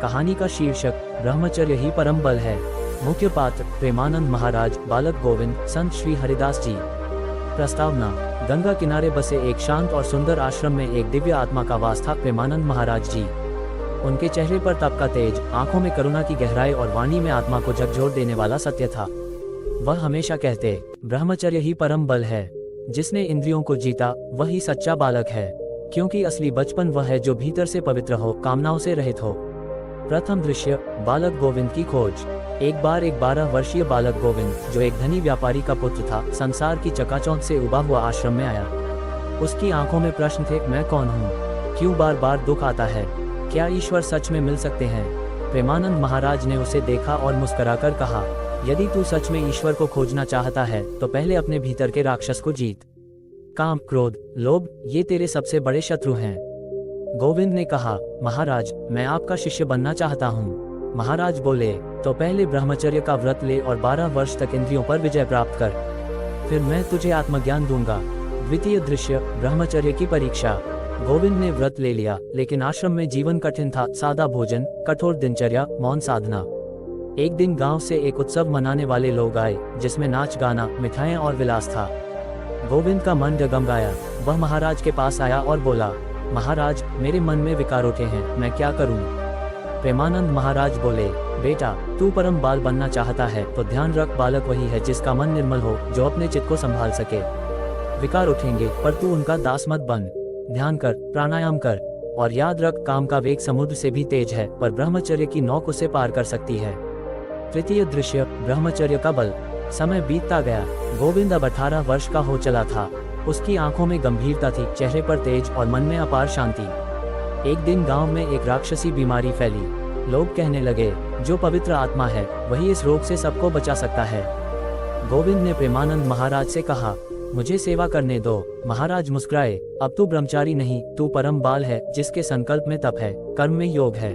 कहानी का शीर्षक ब्रह्मचर्य ही परम बल है। मुख्य पात्र प्रेमानंद महाराज, बालक गोविंद, संत श्री हरिदास जी। प्रस्तावना। गंगा किनारे बसे एक शांत और सुंदर आश्रम में एक दिव्य आत्मा का वास था प्रेमानंद महाराज जी। उनके चेहरे पर तप का तेज, आंखों में करुणा की गहराई और वाणी में आत्मा को झकझोर देने वाला सत्य था। वह हमेशा कहते, ब्रह्मचर्य ही परम बल है। जिसने इंद्रियों को जीता वही सच्चा बालक है, क्योंकि असली बचपन वह है जो भीतर से पवित्र हो, कामनाओं से रहित हो। प्रथम दृश्य, बालक गोविंद की खोज। एक बार एक 12 वर्षीय बालक गोविंद, जो एक धनी व्यापारी का पुत्र था, संसार की चकाचौंध से उबा हुआ आश्रम में आया। उसकी आंखों में प्रश्न थे, मैं कौन हूँ, क्यों बार बार दुख आता है, क्या ईश्वर सच में मिल सकते हैं। प्रेमानंद महाराज ने उसे देखा और मुस्कुराकर कहा, यदि तू सच में ईश्वर को खोजना चाहता है तो पहले अपने भीतर के राक्षस को जीत। काम, क्रोध, लोभ, ये तेरे सबसे बड़े शत्रु हैं। गोविंद ने कहा, महाराज मैं आपका शिष्य बनना चाहता हूँ। महाराज बोले, तो पहले ब्रह्मचर्य का व्रत ले और 12 वर्ष तक इंद्रियों पर विजय प्राप्त कर, फिर मैं तुझे आत्मज्ञान दूंगा। द्वितीय दृश्य, ब्रह्मचर्य की परीक्षा। गोविंद ने व्रत ले लिया, लेकिन आश्रम में जीवन कठिन था। सादा भोजन, कठोर दिनचर्या, मौन साधना। एक दिन गांव से एक उत्सव मनाने वाले लोग आए, जिसमें नाच गाना, मिठाइयाँ और विलास था। गोविंद का मन डगमगाया। वह महाराज के पास आया और बोला, महाराज मेरे मन में विकार उठे हैं, मैं क्या करूं। प्रेमानंद महाराज बोले, बेटा तू परम बाल बनना चाहता है तो ध्यान रख, बालक वही है जिसका मन निर्मल हो, जो अपने चित्त को संभाल सके। विकार उठेंगे पर तू उनका दास मत बन। ध्यान कर, प्राणायाम कर, और याद रख, काम का वेग समुद्र से भी तेज है, पर ब्रह्मचर्य की नौक उसे पार कर सकती है। तृतीय दृश्य, ब्रह्मचर्य का बल। समय बीतता गया। गोविंद अब 18 वर्ष का हो चला था। उसकी आंखों में गंभीरता थी, चेहरे पर तेज और मन में अपार शांति। एक दिन गांव में एक राक्षसी बीमारी फैली। लोग कहने लगे, जो पवित्र आत्मा है वही इस रोग से सबको बचा सकता है। गोविंद ने प्रेमानंद महाराज से कहा, मुझे सेवा करने दो। महाराज मुस्कुराए, अब तू ब्रह्मचारी नहीं, तू परम बाल है जिसके संकल्प में तप है, कर्म में योग है।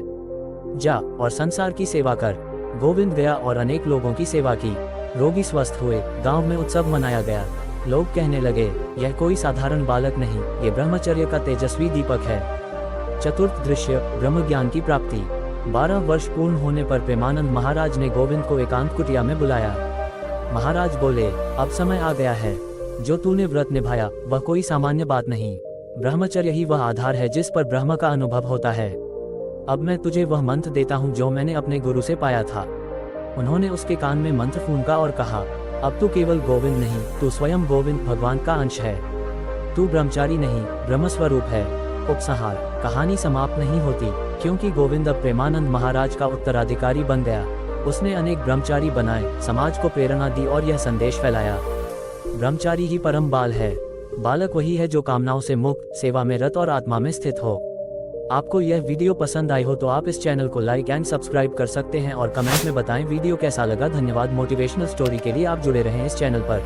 जा और संसार की सेवा कर। गोविंद गया और अनेक लोगों की सेवा की। रोगी स्वस्थ हुए। गांव में उत्सव मनाया गया। लोग कहने लगे, यह कोई साधारण बालक नहीं, ये ब्रह्मचर्य का तेजस्वी दीपक है। चतुर्थ दृश्य, ब्रह्म ज्ञान की प्राप्ति। 12 वर्ष पूर्ण होने पर प्रेमानंद महाराज ने गोविंद को एकांत कुटिया में बुलाया। महाराज बोले, अब समय आ गया है। जो तूने व्रत निभाया वह कोई सामान्य बात नहीं। ब्रह्मचर्य ही वह आधार है जिस पर ब्रह्म का अनुभव होता है। अब मैं तुझे वह मंत्र देता हूँ जो मैंने अपने गुरु से पाया था। उन्होंने उसके कान में मंत्र फूंका और कहा, अब तू केवल गोविंद नहीं, तू स्वयं गोविंद भगवान का अंश है। तू ब्रह्मचारी नहीं, ब्रह्मस्वरूप है। उपसंहार। कहानी समाप्त नहीं होती, क्योंकि गोविंद अब प्रेमानंद महाराज का उत्तराधिकारी बन गया। उसने अनेक ब्रह्मचारी बनाए, समाज को प्रेरणा दी और यह संदेश फैलाया, ब्रह्मचारी ही परम बाल है। बालक वही है जो कामनाओं से मुक्त, सेवा में रत और आत्मा में स्थित हो। आपको यह वीडियो पसंद आई हो तो आप इस चैनल को लाइक एंड सब्सक्राइब कर सकते हैं और कमेंट में बताएं वीडियो कैसा लगा। धन्यवाद। मोटिवेशनल स्टोरी के लिए आप जुड़े रहें इस चैनल पर।